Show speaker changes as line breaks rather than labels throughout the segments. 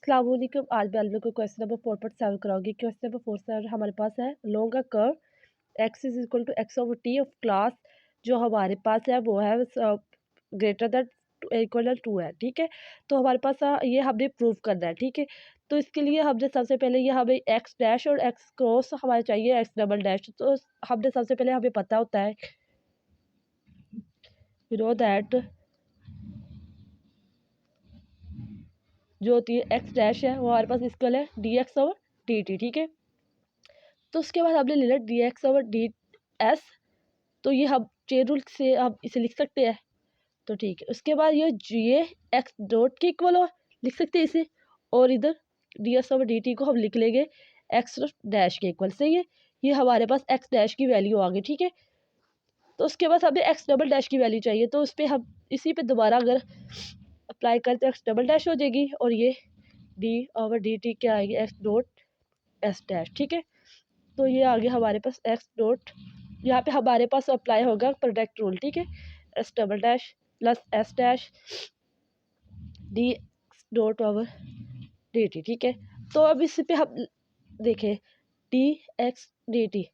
अस्सलाम वालेकुम। आज मैं आप लोगों को क्वेश्चन नंबर 4 पर सॉल्व कराऊंगी। क्वेश्चन नंबर 4 सर हमारे पास है long a curve x is equal to x over t of class, जो हमारे पास है वो है ग्रेटर दैन इक्वल टू है। ठीक है, तो हमारे पास ये हमने प्रूव करना है। ठीक है, तो इसके लिए हमने सबसे पहले ये हमें एक्स डैश और एक्स क्रॉस हमारे चाहिए एक्स डबल डैश। तो हमने सबसे पहले हमें पता होता है यू नो दैट जो होती है एक्स डैश है वो हमारे पास इक्वल है D x over D T. ठीक है, तो उसके बाद हमने ले लिया D x over D S. तो ये हम चेन रूल से हम इसे लिख सकते हैं। तो ठीक है, उसके बाद ये एक्स डॉट के इक्वल हो लिख सकते हैं इसे, और इधर D S over D T को हम लिख लेंगे एक्स डैश के इक्वल। सही है, ये हमारे पास एक्स डैश की वैल्यू आ गई। ठीक है, तो उसके बाद हमें एक्स डबल डैश की वैल्यू चाहिए, तो उस पर हम इसी पे दोबारा अगर अप्लाई करें तो एक्स डबल डैश हो जाएगी, और ये डी ओवर डी टी क्या आएगी एक्स डॉट एस डैश। ठीक है, तो ये आ गया हमारे पास एक्स डॉट, यहाँ पे हमारे पास अप्लाई होगा प्रोडक्ट रूल। ठीक है, S double dash plus S dash D dot over D T. ठीक है, तो अब इस पे हम देखें डी एक्स डी टी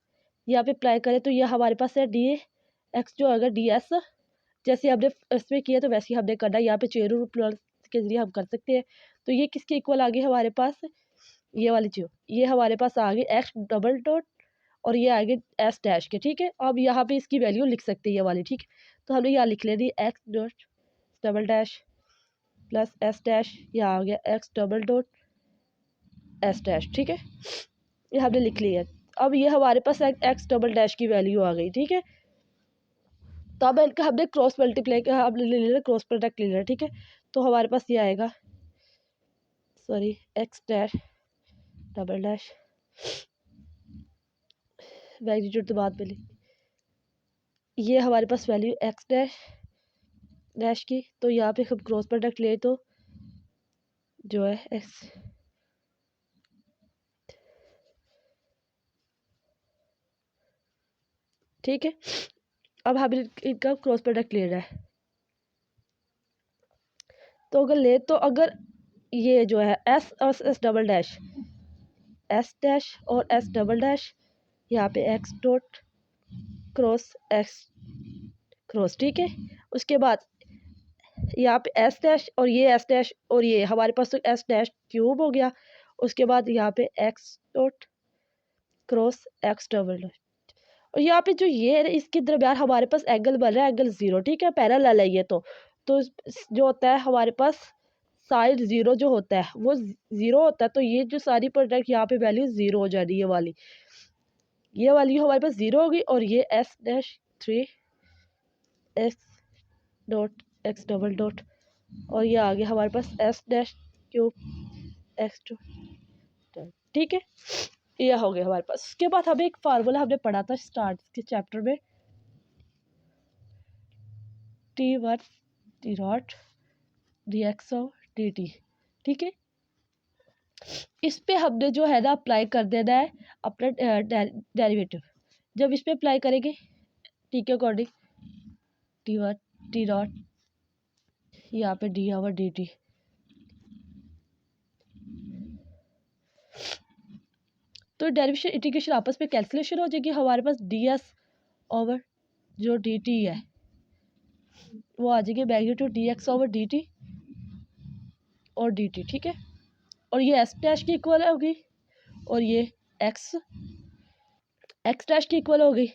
यहाँ पे अप्लाई करें तो ये हमारे पास है डी एक्स जो होगा डी एस, जैसे हमने इसमें किया तो वैसे ही हमने करना है। यहाँ पे चेन रूल प्लस के जरिए हम कर सकते हैं। तो ये किसके इक्वल आ गई हमारे पास, ये वाली चीज, ये हमारे पास आ गई एक्स डबल डॉट और ये आएगी एस डैश के। ठीक है, अब यहाँ पे इसकी वैल्यू लिख सकते हैं ये वाली। ठीक है, तो हमने यहाँ लिख लेनी x dot double dash plus S dash, यहाँ आ गया x double dot S dash. ठीक है, ये हमने लिख लिया। अब ये हमारे पास एक्स डबल डैश की वैल्यू आ गई। ठीक है, तो अब इनका हमने क्रॉस मल्टीप्लाई का हमने ले लेना, क्रॉस प्रोडक्ट ले लेना। ठीक है, तो हमारे पास ये आएगा sorry x dash double dash magnitude तो बाद में लिख, ये हमारे पास वैल्यू एक्स डैश डैश की, तो यहाँ पे हम क्रॉस प्रोडक्ट ले तो जो है एक्स, ठीक है, अब हम इनका क्रॉस प्रोडक्ट ले रहा है। तो अगर ले तो अगर ये जो है एस और S double dash, S dash और एस डबल डैश, यहाँ पे x dot cross x cross. ठीक है, उसके बाद यहाँ पे एस डैश और ये एस डैश और ये हमारे पास तो एस डैश क्यूब हो गया। उसके बाद यहाँ पे x dot cross x double dash, और यहाँ पे जो ये है इसके दरम्यान हमारे पास एंगल बन रहा है एंगल जीरो। ठीक है, पैरेलल है ये, तो जो होता है हमारे पास साइड जीरो जो होता है वो जीरो होता है। तो ये जो सारी प्रोडक्ट यहाँ पे वैल्यू जीरो हो जा रही है, ये वाली हमारे पास जीरो होगी, और ये S dash three x dot x double dot, और ये आ गया हमारे पास S dash cube x two. ठीक है, ये हो गया हमारे पास। उसके बाद हमें एक फार्मूला हमने पढ़ा था स्टार्ट के चैप्टर में, T one T not D x D T. ठीक है, इस पे हमने जो है ना अप्लाई कर देना है अपना डेरिवेटिव। जब इस पे अप्लाई करेंगे टी के according T one T not, यहाँ पे डी ओवर डी टी, तो डेरिवेशन इंटीग्रेशन आपस में कैंसिलेशन हो जाएगी। हमारे पास डी एस ओवर जो डी टी है वो आ जाएगी magnitude D x over D T और डी टी। ठीक है, और ये एस डैश की इक्वल होगी, और ये एक्स डैश की इक्वल हो गई।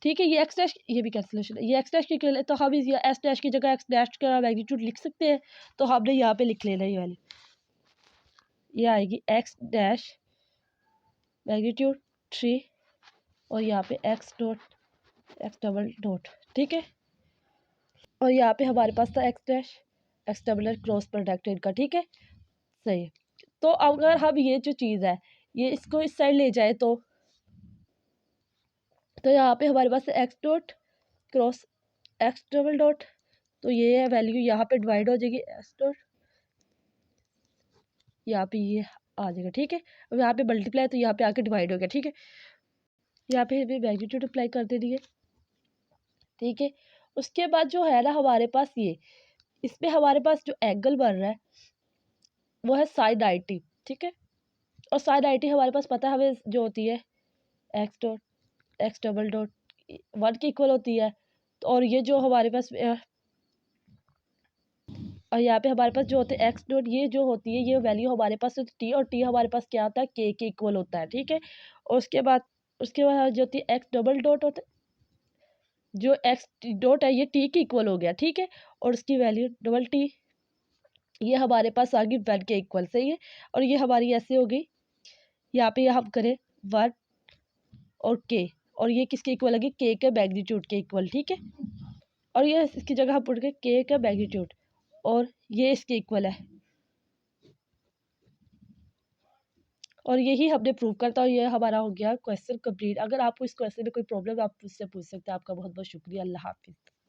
ठीक है, ये एक्स डैश ये भी कैंसिलेशन है, ये एक्स डैश की इक्वल है, तो हम इस एस डैश की जगह एक्स डैश का मैग्नीट्यूड लिख सकते हैं। तो हमने यहाँ पे लिख लेना ये वाली, ये आएगी एक्स डैश मैग्नीट्यूड थ्री, और यहाँ पे x dot x double dot. ठीक है, और यहाँ पे हमारे पास था x dash x double cross product इनका। ठीक है, सही है। तो अगर हम ये जो चीज़ है ये इसको इस साइड ले जाए तो यहाँ पे हमारे पास x dot cross x double dot, तो ये है वैल्यू यहाँ पे डिवाइड हो जाएगी एक्स डॉट, यहाँ पे ये आ जाएगा। ठीक है, अब यहाँ पे मल्टीप्लाई तो यहाँ पे आके डिवाइड हो गया। ठीक है, यहाँ पे भी मैग्नीट्यूड अप्लाई कर दे रही है। ठीक है, उसके बाद जो है ना हमारे पास ये इसमें हमारे पास जो एंगल बन रहा है वो है साइड आई टी, ठीक है। और साइड आई टी हमारे पास पता है हमें जो होती है x dot x double dot one की इक्वल होती है। तो और ये जो हमारे पास और यहाँ पे हमारे पास जो होते हैं एक्स डॉट, ये जो होती है ये वैल्यू हमारे पास है टी, और टी हमारे पास क्या होता है के इक्वल होता है, ठीक है। और उसके बाद जो होती है एक्स डबल डॉट होता है, जो एक्स डॉट है ये टी के इक्वल हो गया, ठीक है। और उसकी वैल्यू डबल टी, ये हमारे पास आ गई वन के इक्वल, सही है। और ये हमारी ऐसे हो गई, यहाँ पे हम करें वन और के, और ये किसके इक्वल लगी के मैग्नीट्यूड के इक्वल, ठीक है। और ये इसकी जगह हम पुट के के का मैग्नीट्यूड, और ये इसके इक्वल है, और यही हमने प्रूव करता, और ये हमारा हो गया क्वेश्चन कंप्लीट। अगर आपको इस क्वेश्चन में कोई प्रॉब्लम आप मुझसे पूछ सकते हैं। आपका बहुत बहुत शुक्रिया। अल्लाह हाफिज़।